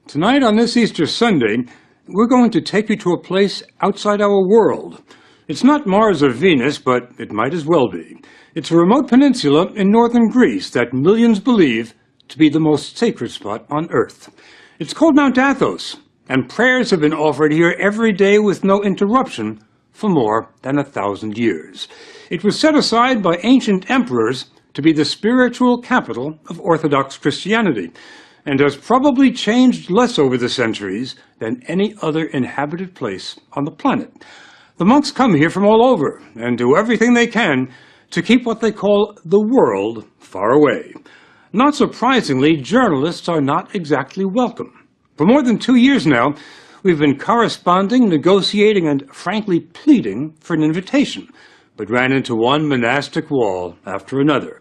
Tonight on this Easter Sunday, we're going to take you to a place outside our world. It's not Mars or Venus, but it might as well be. It's a remote peninsula in northern Greece that millions believe to be the most sacred spot on Earth. It's called Mount Athos, and prayers have been offered here every day with no interruption for more than 1,000 years. It was set aside by ancient emperors to be the spiritual capital of Orthodox Christianity, and has probably changed less over the centuries than any other inhabited place on the planet. The monks come here from all over and do everything they can to keep what they call the world far away. Not surprisingly, journalists are not exactly welcome. For more than 2 years now, we've been corresponding, negotiating, and frankly pleading for an invitation, but ran into one monastic wall after another.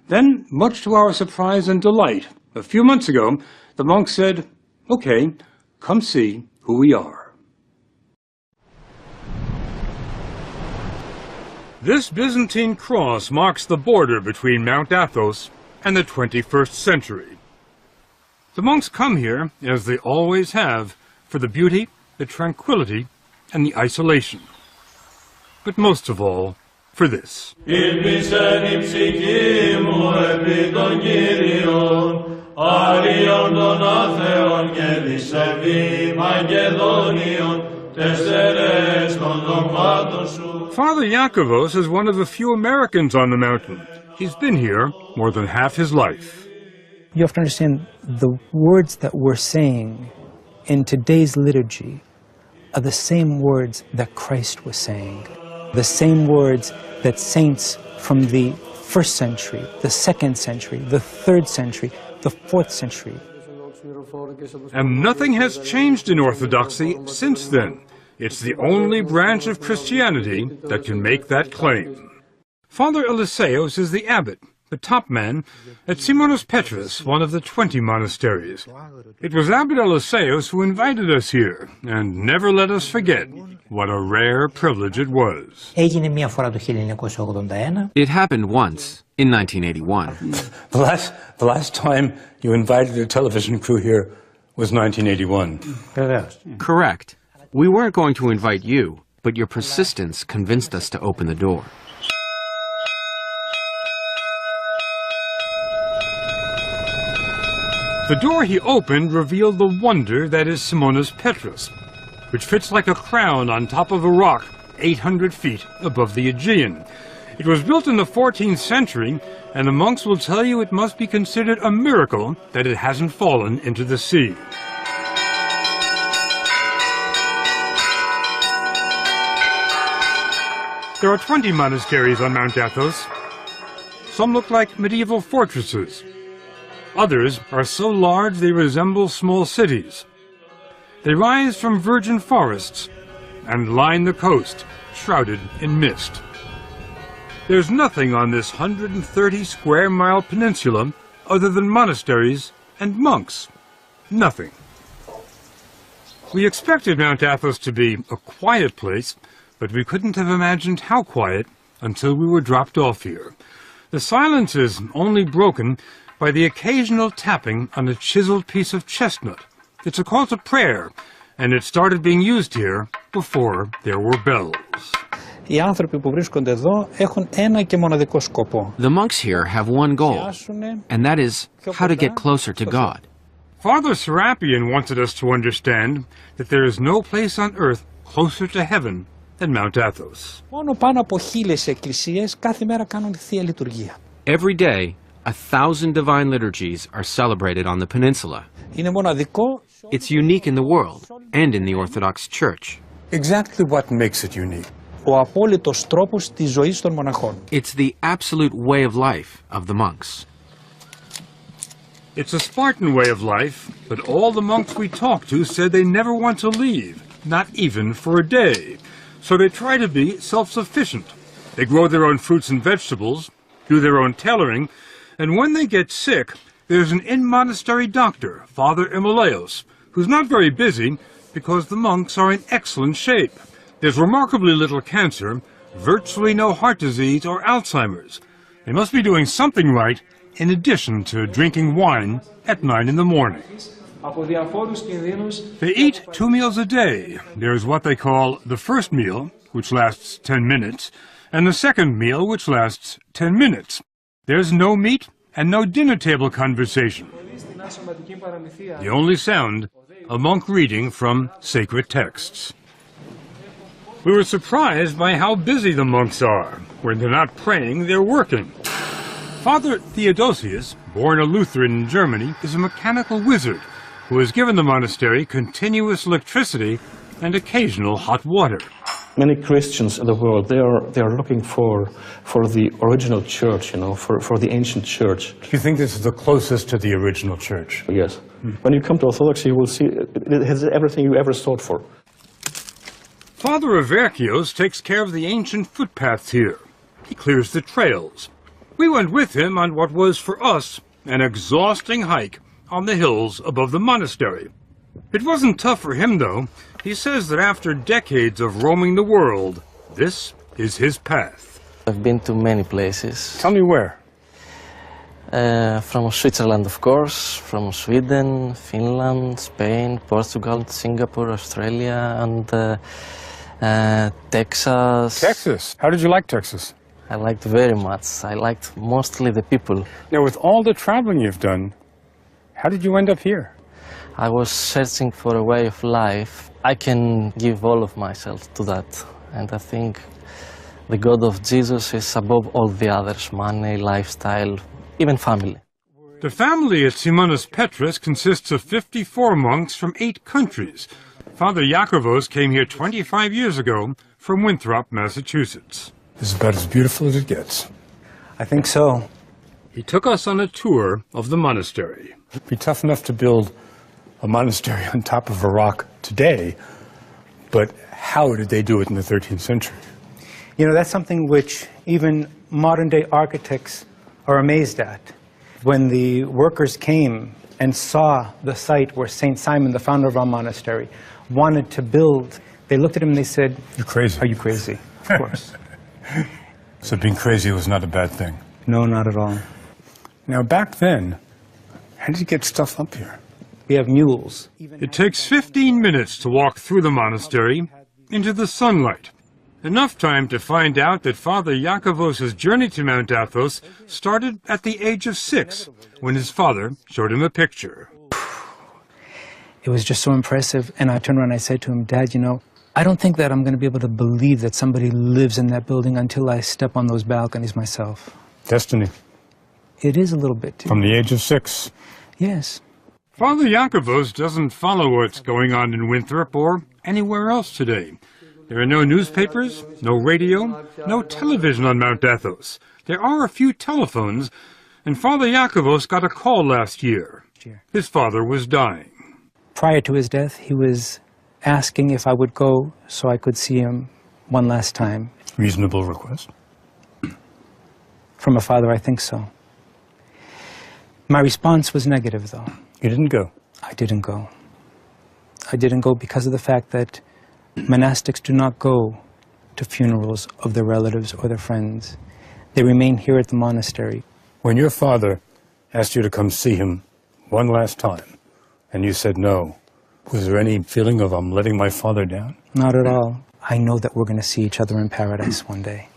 Then, much to our surprise and delight, a few months ago, the monks said, "Okay, come see who we are." This Byzantine cross marks the border between Mount Athos and the 21st century. The monks come here, as they always have, for the beauty, the tranquility, and the isolation. But most of all, for this. Father Iakovos is one of the few Americans on the mountain. He's been here more than half his life. You have to understand the words that we're saying in today's liturgy are the same words that Christ was saying, the same words that saints from the 1st century, the 2nd century, the 3rd century, the 4th century. And nothing has changed in Orthodoxy since then. It's the only branch of Christianity that can make that claim. Father Eliseos is the abbot, the top man, at Simonos Petros, one of the 20 monasteries. It was Abbot Eliseos who invited us here, and never let us forget what a rare privilege it was. It happened once, in 1981. The last time you invited a television crew here was 1981. Correct. We weren't going to invite you, but your persistence convinced us to open the door. The door he opened revealed the wonder that is Simonos Petros, which fits like a crown on top of a rock 800 feet above the Aegean. It was built in the 14th century, and the monks will tell you it must be considered a miracle that it hasn't fallen into the sea. There are 20 monasteries on Mount Athos. Some look like medieval fortresses. Others are so large they resemble small cities. They rise from virgin forests and line the coast, shrouded in mist. There's nothing on this 130-square-mile peninsula other than monasteries and monks. Nothing. We expected Mount Athos to be a quiet place, but we couldn't have imagined how quiet until we were dropped off here. The silence is only broken by the occasional tapping on a chiseled piece of chestnut. It's a call to prayer, and it started being used here before there were bells. Οι άνθρωποι που βρίσκονται εδώ έχουν ένα και μοναδικό σκοπό. The monks here have one goal, and that is how to get closer to God. Father Serapion wanted us to understand that there is no place on earth closer to heaven than Mount Athos. Μόνο πάνω από 1000 εκκλησίες κάθε μέρα κάνουν Θεία Λειτουργία. Every day, 1,000 divine liturgies are celebrated on the peninsula. Είναι μοναδικό. It's unique in the world and in the Orthodox Church. Exactly what makes it unique. Ο απόλυτος τρόπος της ζωής των μοναχών. It's the absolute way of life of the monks. It's a Spartan way of life, but all the monks we talked to said they never want to leave, not even for a day. So they try to be self-sufficient. They grow their own fruits and vegetables, do their own tailoring, and when they get sick, there's an in-monastery doctor, Father Emilios, who's not very busy because the monks are in excellent shape. There's remarkably little cancer, virtually no heart disease or Alzheimer's. They must be doing something right in addition to drinking wine at 9 in the morning. They eat 2 meals a day. There's what they call the first meal, which lasts 10 minutes, and the second meal, which lasts 10 minutes. There's no meat and no dinner table conversation. The only sound, a monk reading from sacred texts. We were surprised by how busy the monks are. When they're not praying, they're working. Father Theodosius, born a Lutheran in Germany, is a mechanical wizard who has given the monastery continuous electricity and occasional hot water. Many Christians in the world, they are looking for the original church, you know, for the ancient church. You think this is the closest to the original church? Yes. When you come to Orthodoxy, you will see it has everything you ever sought for. Father Averkios takes care of the ancient footpaths here. He clears the trails. We went with him on what was, for us, an exhausting hike on the hills above the monastery. It wasn't tough for him, though. He says that after decades of roaming the world, this is his path. I've been to many places. Tell me where. From Switzerland, of course, from Sweden, Finland, Spain, Portugal, Singapore, Australia, and Texas. Texas. How did you like Texas? I liked very much. I liked mostly the people. Now, with all the traveling you've done, how did you end up here? I was searching for a way of life. I can give all of myself to that. And I think the God of Jesus is above all the others: money, lifestyle, even family. The family at Simonas Petrus consists of 54 monks from 8 countries. Father Yakovos came here 25 years ago from Winthrop, Massachusetts. This is about as beautiful as it gets. I think so. He took us on a tour of the monastery. It'd be tough enough to build a monastery on top of a rock today, but how did they do it in the 13th century? You know, that's something which even modern-day architects are amazed at. When the workers came and saw the site where St. Simon, the founder of our monastery, wanted to build, they looked at him and they said, "You're crazy." "Are you crazy?" Of course. So being crazy was not a bad thing? No, not at all. Now, back then, how did you get stuff up here? We have mules. It takes 15 minutes to walk through the monastery into the sunlight. Enough time to find out that Father Yakovos' journey to Mount Athos started at the age of 6, when his father showed him a picture. It was just so impressive, and I turned around and I said to him, "Dad, you know, I don't think that I'm going to be able to believe that somebody lives in that building until I step on those balconies myself." Destiny. It is a little bit, too. From the age of 6. Yes. Father Yakovos doesn't follow what's going on in Winthrop or anywhere else today. There are no newspapers, no radio, no television on Mount Athos. There are a few telephones, and Father Yakovos got a call last year. His father was dying. Prior to his death, he was asking if I would go so I could see him one last time. Reasonable request. From a father, I think so. My response was negative, though. You didn't go? I didn't go. I didn't go because of the fact that monastics do not go to funerals of their relatives or their friends. They remain here at the monastery. When your father asked you to come see him one last time, and you said no, was there any feeling of, I'm letting my father down? Not at all. I know that we're going to see each other in paradise one day.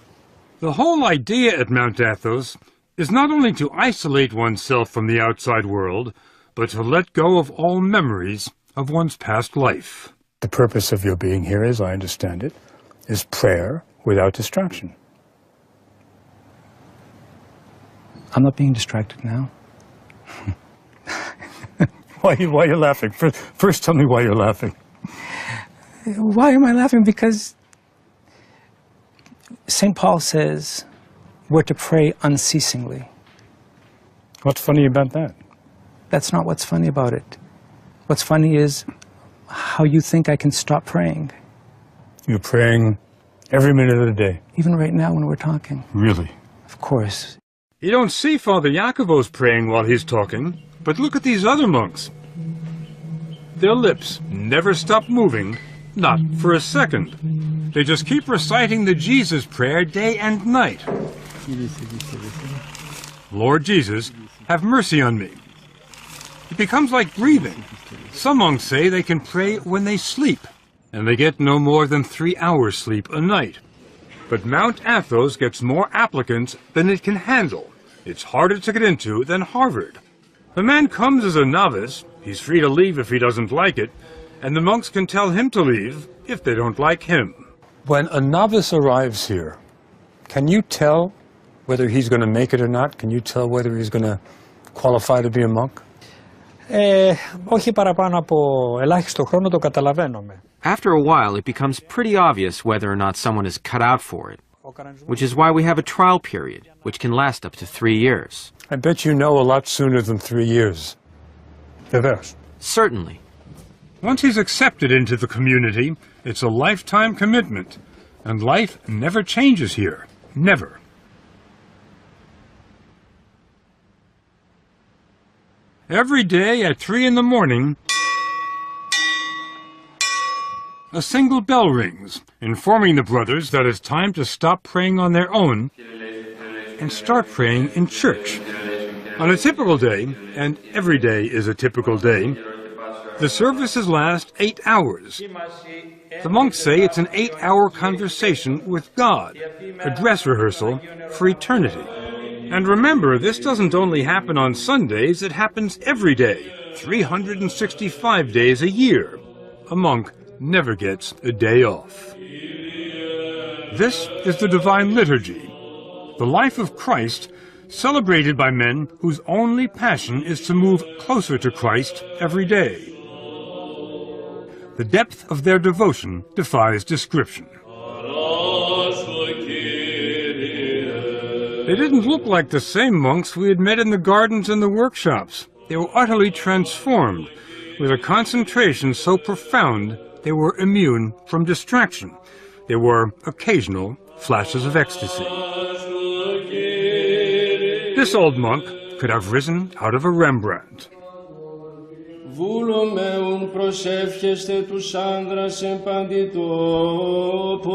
The whole idea at Mount Athos is not only to isolate oneself from the outside world, but to let go of all memories of one's past life. The purpose of your being here, as I understand it, is prayer without distraction. I'm not being distracted now. Why are you laughing? First, tell me why you're laughing. Why am I laughing? Because St. Paul says we're to pray unceasingly. What's funny about that? That's not what's funny about it. What's funny is how you think I can stop praying. You're praying every minute of the day. Even right now when we're talking. Really? Of course. You don't see Father Yakovos praying while he's talking, but look at these other monks. Their lips never stop moving, not for a second. They just keep reciting the Jesus prayer day and night. Lord Jesus, have mercy on me. It becomes like breathing. Some monks say they can pray when they sleep, and they get no more than 3 hours sleep a night. But Mount Athos gets more applicants than it can handle. It's harder to get into than Harvard. The man comes as a novice, he's free to leave if he doesn't like it, and the monks can tell him to leave if they don't like him. When a novice arrives here, can you tell whether he's going to make it or not? Can you tell whether he's going to qualify to be a monk? Όχι παραπάνω από ελάχιστο χρόνο το καταλαβαίνουμε. After a while, it becomes pretty obvious whether or not someone is cut out for it, which is why we have a trial period, which can last up to 3 years. I bet you know a lot sooner than 3 years. Vevers. Certainly. Once he's accepted into the community, it's a lifetime commitment, and life never changes here. Never. Every day at 3 in the morning, a single bell rings, informing the brothers that it's time to stop praying on their own and start praying in church. On a typical day, and every day is a typical day, the services last 8 hours. The monks say it's an 8-hour conversation with God, a dress rehearsal for eternity. And remember, this doesn't only happen on Sundays, it happens every day, 365 days a year. A monk never gets a day off. This is the Divine Liturgy, the life of Christ, celebrated by men whose only passion is to move closer to Christ every day. The depth of their devotion defies description. They didn't look like the same monks we had met in the gardens and the workshops. They were utterly transformed, with a concentration so profound they were immune from distraction. There were occasional flashes of ecstasy. This old monk could have risen out of a Rembrandt. Βούλομεουν προσεύχεστε τους άνδρας εν παντή τόπο.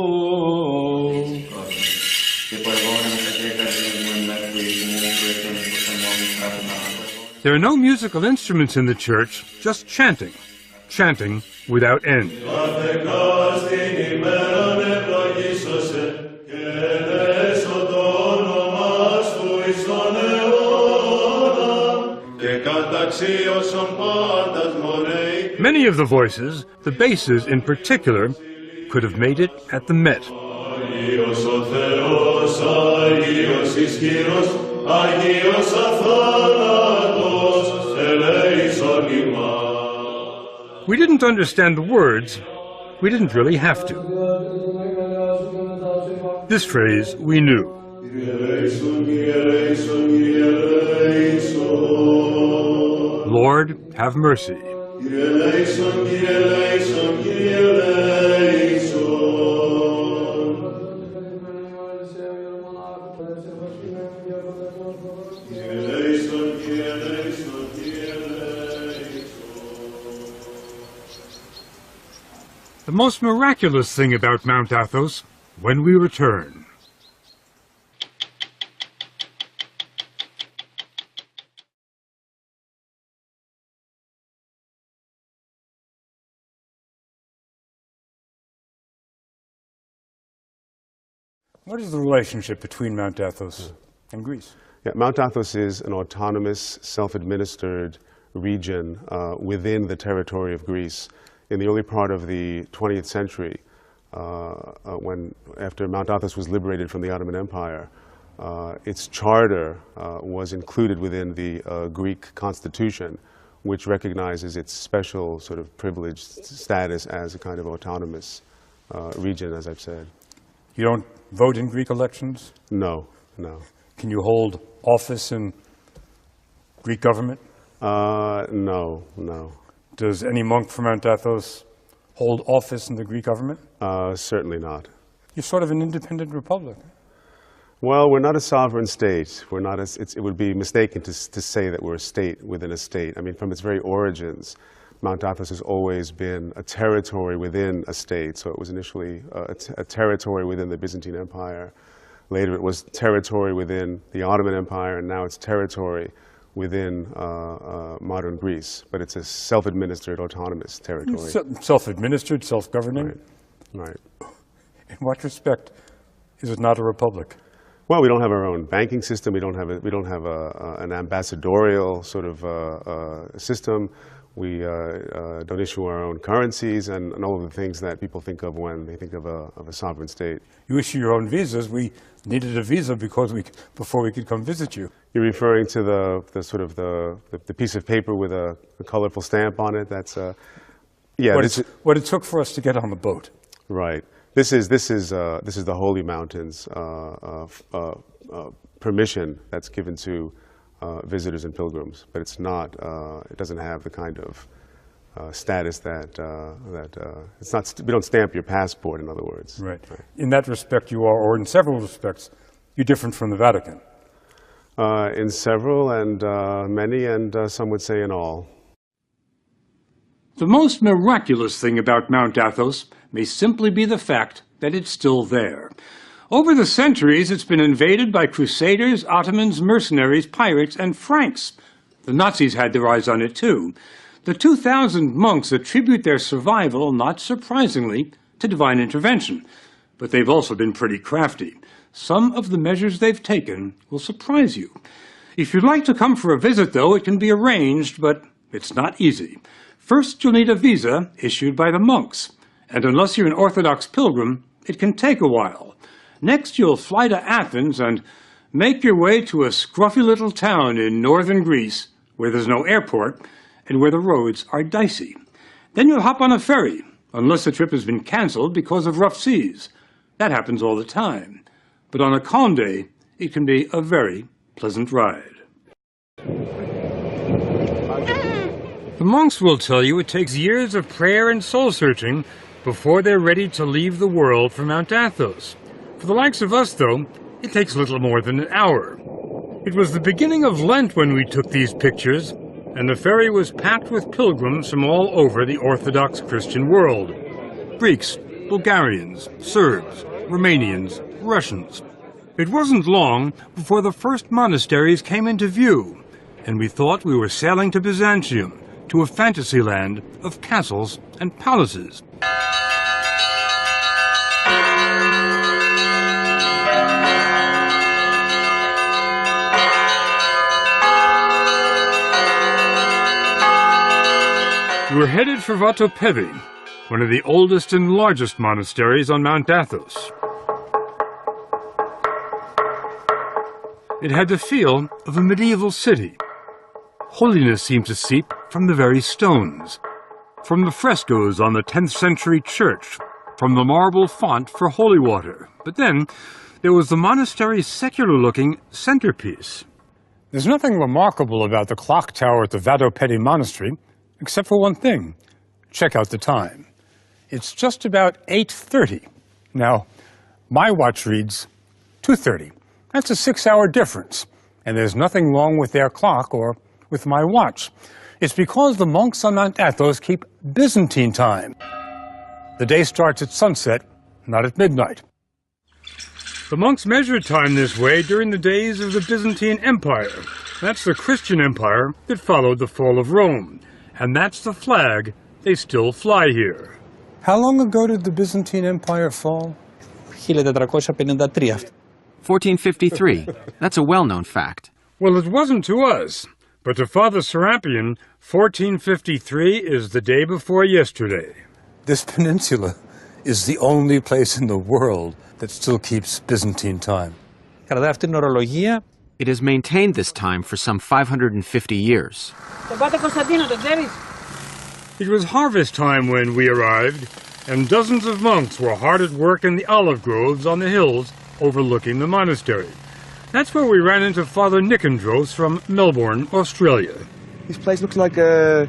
There are no musical instruments in the church, just chanting. Chanting without end. Many of the voices, the basses in particular, could have made it at the Met. We didn't understand the words. We didn't really have to. This phrase we knew. Lord, have mercy. The most miraculous thing about Mount Athos, when we return. What is the relationship between Mount Athos and Greece? Yeah, Mount Athos is an autonomous, self-administered region within the territory of Greece. In the early part of the 20th century, after Mount Athos was liberated from the Ottoman Empire, its charter was included within the Greek constitution, which recognizes its special sort of privileged status as a kind of autonomous region, as I've said. You don't vote in Greek elections? No, no. Can you hold office in Greek government? No, no. Does any monk from Mount Athos hold office in the Greek government? Certainly not. You're sort of an independent republic. Well, we're not a sovereign state. We're not it would be mistaken to say that we're a state within a state. I mean, from its very origins, Mount Athos has always been a territory within a state. So it was initially a territory within the Byzantine Empire. Later it was territory within the Ottoman Empire, and now it's territory within modern Greece, but it's a self-administered autonomous territory. Self-administered, self-governing? Right. In what respect is it not a republic? Well, we don't have our own banking system. We don't have an ambassadorial sort of system. We don't issue our own currencies and all of the things that people think of when they think of a sovereign state. You issue your own visas. We needed a visa before we could come visit you. You're referring to the piece of paper with a colorful stamp on it. That's yeah. What it took for us to get on the boat. Right. This is the Holy Mountains permission that's given to visitors and pilgrims, but it's not. It doesn't have the kind of status that it's not. We don't stamp your passport, in other words. Right. In that respect, you are, or in several respects, you're different from the Vatican. In several and many, and some would say in all. The most miraculous thing about Mount Athos may simply be the fact that it's still there. Over the centuries, it's been invaded by Crusaders, Ottomans, mercenaries, pirates, and Franks. The Nazis had their eyes on it too. The 2,000 monks attribute their survival, not surprisingly, to divine intervention. But they've also been pretty crafty. Some of the measures they've taken will surprise you. If you'd like to come for a visit, though, it can be arranged, but it's not easy. First, you'll need a visa issued by the monks. And unless you're an Orthodox pilgrim, it can take a while. Next, you'll fly to Athens and make your way to a scruffy little town in northern Greece where there's no airport and where the roads are dicey. Then you'll hop on a ferry, unless the trip has been canceled because of rough seas. That happens all the time. But on a calm day, it can be a very pleasant ride. The monks will tell you it takes years of prayer and soul-searching before they're ready to leave the world for Mount Athos. For the likes of us, though, it takes little more than an hour. It was the beginning of Lent when we took these pictures, and the ferry was packed with pilgrims from all over the Orthodox Christian world. Greeks, Bulgarians, Serbs, Romanians, Russians. It wasn't long before the first monasteries came into view, and we thought we were sailing to Byzantium, to a fantasy land of castles and palaces. We're headed for Vatopedi, one of the oldest and largest monasteries on Mount Athos. It had the feel of a medieval city. Holiness seemed to seep from the very stones, from the frescoes on the 10th century church, from the marble font for holy water. But then there was the monastery's secular-looking centerpiece. There's nothing remarkable about the clock tower at the Vatopedi Monastery, except for one thing. Check out the time. It's just about 8:30. Now, my watch reads 2:30. That's a 6-hour difference, and there's nothing wrong with their clock or with my watch. It's because the monks on Mount Athos keep Byzantine time. The day starts at sunset, not at midnight. The monks measured time this way during the days of the Byzantine Empire. That's the Christian empire that followed the fall of Rome. And that's the flag they still fly here. How long ago did the Byzantine Empire fall? 1453. That's a well-known fact. Well, it wasn't to us, but to Father Serapion, 1453 is the day before yesterday. This peninsula is the only place in the world that still keeps Byzantine time. It has maintained this time for some 550 years. It was harvest time when we arrived, and dozens of monks were hard at work in the olive groves on the hills overlooking the monastery. That's where we ran into Father Nicandros from Melbourne, Australia. This place looks like a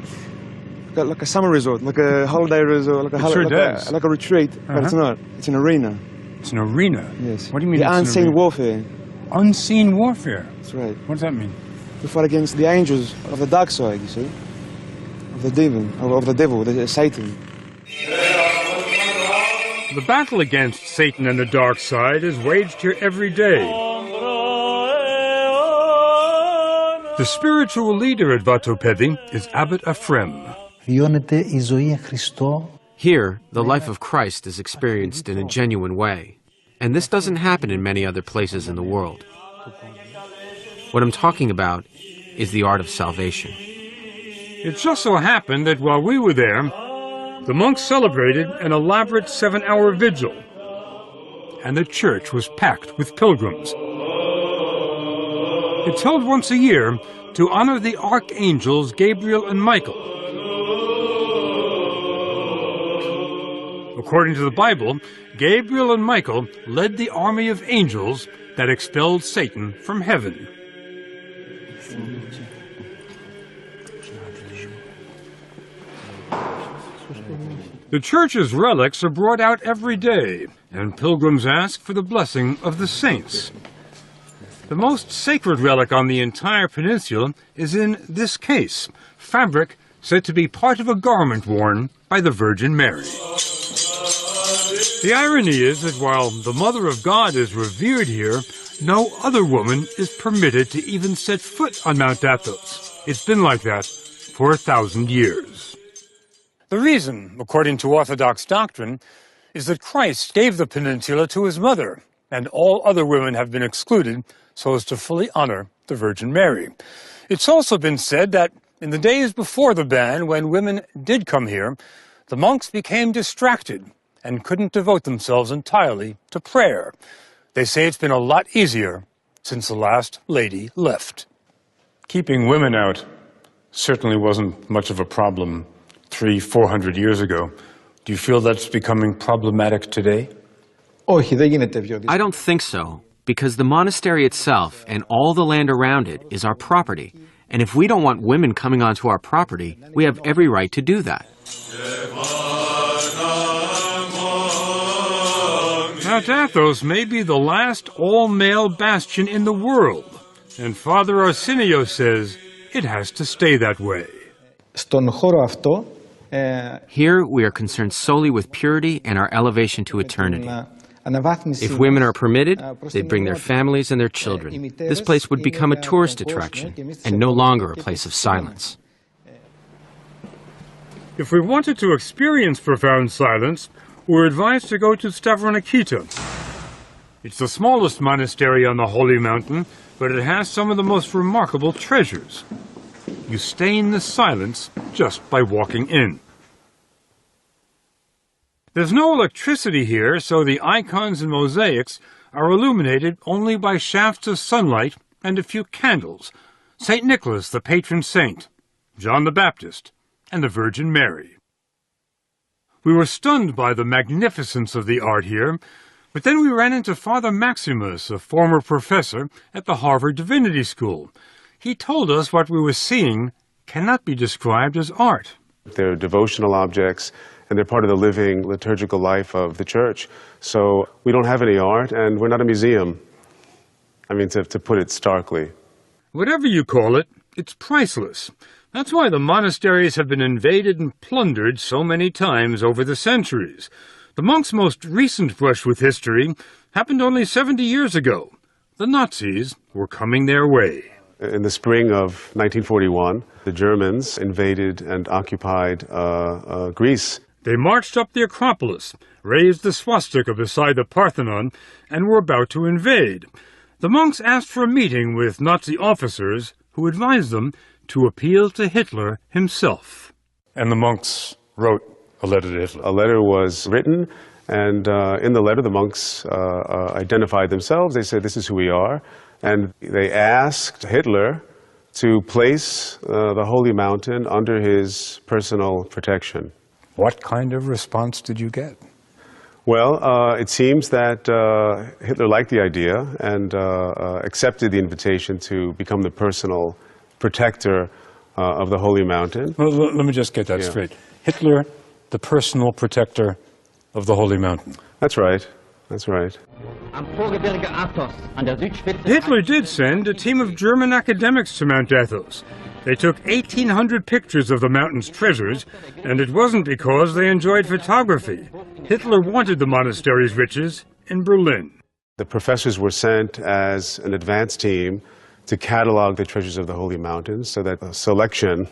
summer resort, like a holiday resort, like a retreat, but it's not. It's an arena. It's an arena? Yes. What do you mean? The unseen warfare. Unseen warfare? That's right. What does that mean? We fight against the angels of the dark side, you see, of the devil, Satan. The battle against Satan and the dark side is waged here every day. The spiritual leader at Vatopedi is Abbot Ephrem. Here, the life of Christ is experienced in a genuine way, and this doesn't happen in many other places in the world. What I'm talking about is the art of salvation. It just so happened that while we were there, the monks celebrated an elaborate 7-hour vigil, and the church was packed with pilgrims. It's held once a year to honor the archangels Gabriel and Michael. According to the Bible, Gabriel and Michael led the army of angels that expelled Satan from heaven. The church's relics are brought out every day, and pilgrims ask for the blessing of the saints. The most sacred relic on the entire peninsula is in this case, fabric said to be part of a garment worn by the Virgin Mary. The irony is that while the Mother of God is revered here, no other woman is permitted to even set foot on Mount Athos. It's been like that for 1,000 years. The reason, according to Orthodox doctrine, is that Christ gave the peninsula to his mother, and all other women have been excluded so as to fully honor the Virgin Mary. It's also been said that in the days before the ban, when women did come here, the monks became distracted and couldn't devote themselves entirely to prayer. They say it's been a lot easier since the last lady left. Keeping women out certainly wasn't much of a problem 300-400 years ago. Do you feel that's becoming problematic today? I don't think so, because the monastery itself and all the land around it is our property. And if we don't want women coming onto our property, we have every right to do that. Mount Athos may be the last all-male bastion in the world, and Father Arsenio says it has to stay that way. Here, we are concerned solely with purity and our elevation to eternity. If women are permitted, they bring their families and their children. This place would become a tourist attraction and no longer a place of silence. If we wanted to experience profound silence, we're advised to go to Stavronikita. It's the smallest monastery on the Holy Mountain, but it has some of the most remarkable treasures. You stay in the silence just by walking in. There's no electricity here, so the icons and mosaics are illuminated only by shafts of sunlight and a few candles. St. Nicholas, the patron saint, John the Baptist, and the Virgin Mary. We were stunned by the magnificence of the art here, but then we ran into Father Maximus, a former professor at the Harvard Divinity School. He told us what we were seeing cannot be described as art. They're devotional objects, and they're part of the living liturgical life of the church. So we don't have any art, and we're not a museum. I mean, to put it starkly. Whatever you call it, it's priceless. That's why the monasteries have been invaded and plundered so many times over the centuries. The monks' most recent brush with history happened only 70 years ago. The Nazis were coming their way. In the spring of 1941, the Germans invaded and occupied Greece. They marched up the Acropolis, raised the swastika beside the Parthenon, and were about to invade. The monks asked for a meeting with Nazi officers who advised them to appeal to Hitler himself. And the monks wrote a letter to Hitler. A letter was written, and in the letter the monks identified themselves. They said, "This is who we are." And they asked Hitler to place the Holy Mountain under his personal protection. What kind of response did you get? Well, it seems that Hitler liked the idea and accepted the invitation to become the personal protector of the Holy Mountain. Well, let me just get that straight. Hitler, the personal protector of the Holy Mountain. That's right. That's right. Hitler did send a team of German academics to Mount Athos. They took 1,800 pictures of the mountain's treasures, and it wasn't because they enjoyed photography. Hitler wanted the monastery's riches in Berlin. The professors were sent as an advance team to catalog the treasures of the holy mountains so that a selection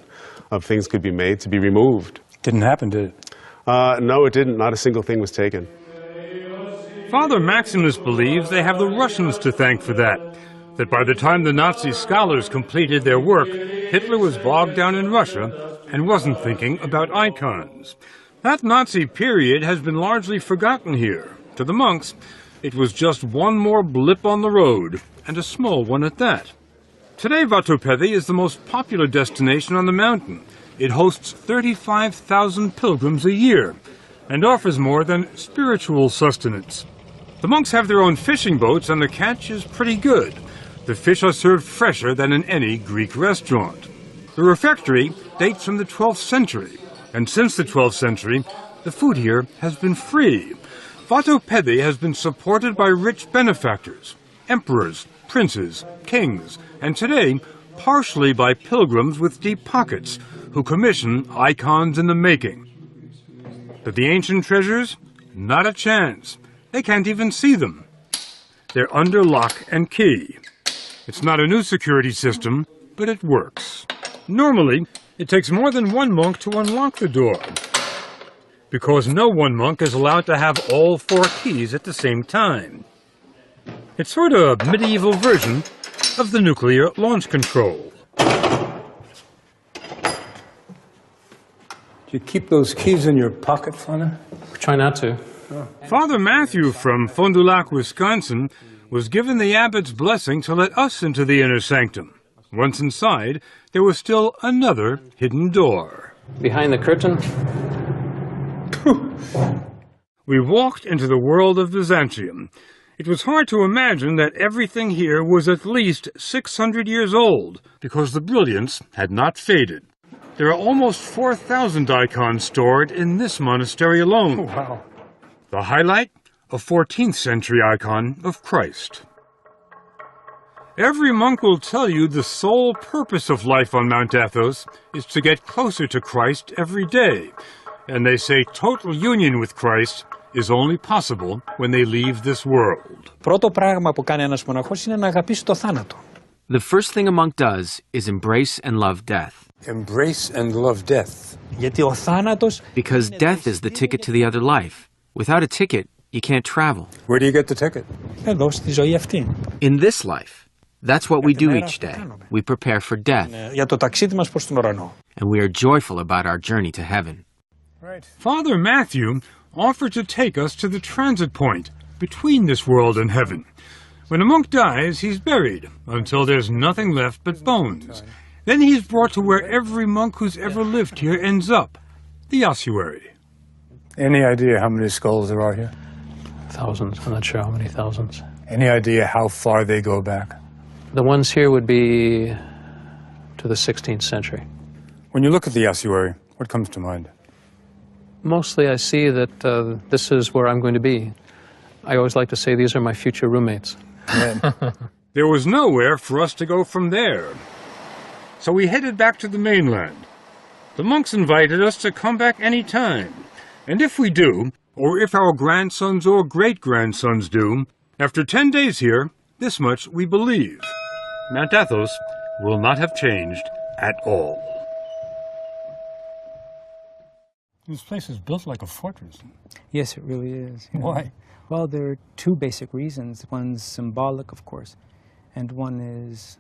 of things could be made to be removed. Didn't happen, did it? No, it didn't. Not a single thing was taken. Father Maximus believes they have the Russians to thank for that by the time the Nazi scholars completed their work, Hitler was bogged down in Russia and wasn't thinking about icons. That Nazi period has been largely forgotten here. To the monks, it was just one more blip on the road, and a small one at that. Today, Vatopedi is the most popular destination on the mountain. It hosts 35,000 pilgrims a year and offers more than spiritual sustenance. The monks have their own fishing boats, and the catch is pretty good. The fish are served fresher than in any Greek restaurant. The refectory dates from the 12th century, and since the 12th century, the food here has been free. Vatopedi has been supported by rich benefactors, emperors, princes, kings, and today, partially by pilgrims with deep pockets who commission icons in the making. But the ancient treasures? Not a chance. They can't even see them. They're under lock and key. It's not a new security system, but it works. Normally, it takes more than one monk to unlock the door, because no one monk is allowed to have all 4 keys at the same time. It's sort of a medieval version of the nuclear launch control. Do you keep those keys in your pocket, Father? Try not to. Father Matthew from Fond du Lac, Wisconsin, was given the abbot's blessing to let us into the inner sanctum. Once inside, there was still another hidden door. Behind the curtain? We walked into the world of Byzantium. It was hard to imagine that everything here was at least 600 years old, because the brilliance had not faded. There are almost 4,000 icons stored in this monastery alone. Oh, wow. The highlight? A 14th century icon of Christ. Every monk will tell you the sole purpose of life on Mount Athos is to get closer to Christ every day. And they say total union with Christ is only possible when they leave this world. Πρώτο πράγμα που κάνει ένας μοναχός είναι να αγαπήσει το θάνατο. The first thing a monk does is embrace and love death. Embrace and love death. Γιατί ο θάνατος... Because death is the ticket to the other life. Without a ticket, you can't travel. Where do you get the ticket? Εδώ, στη ζωή αυτή. In this life, that's what we do each day. We prepare for death. Για το ταξίδι μας προς τον ουρανό. And we are joyful about our journey to heaven. Right. Father Matthew offered to take us to the transit point between this world and heaven. When a monk dies, he's buried until there's nothing left but bones. Then he's brought to where every monk who's ever lived here ends up, the ossuary. Any idea how many skulls there are here? Thousands. I'm not sure how many thousands. Any idea how far they go back? The ones here would be to the 16th century. When you look at the ossuary, what comes to mind? Mostly I see that this is where I'm going to be. I always like to say these are my future roommates. There was nowhere for us to go from there. So we headed back to the mainland. The monks invited us to come back any time. And if we do, or if our grandsons or great-grandsons do, after 10 days here, this much we believe. Mount Athos will not have changed at all. This place is built like a fortress. Yes, it really is. Why? Well, there are 2 basic reasons. One's symbolic, of course, and one is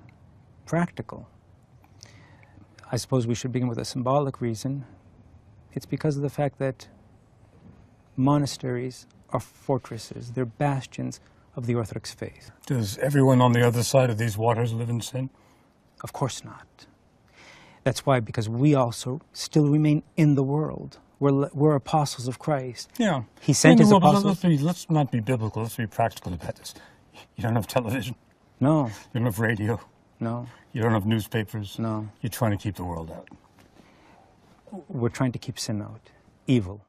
practical. I suppose we should begin with a symbolic reason. It's because of the fact that monasteries are fortresses. They're bastions of the Orthodox faith. Does everyone on the other side of these waters live in sin? Of course not. That's why, because we also still remain in the world. We're apostles of Christ. Yeah. He sent his apostles. Let's not be biblical. Let's be practical about this. You don't have television. No. You don't have radio. No. You don't have newspapers. No. You're trying to keep the world out. We're trying to keep sin out. Evil.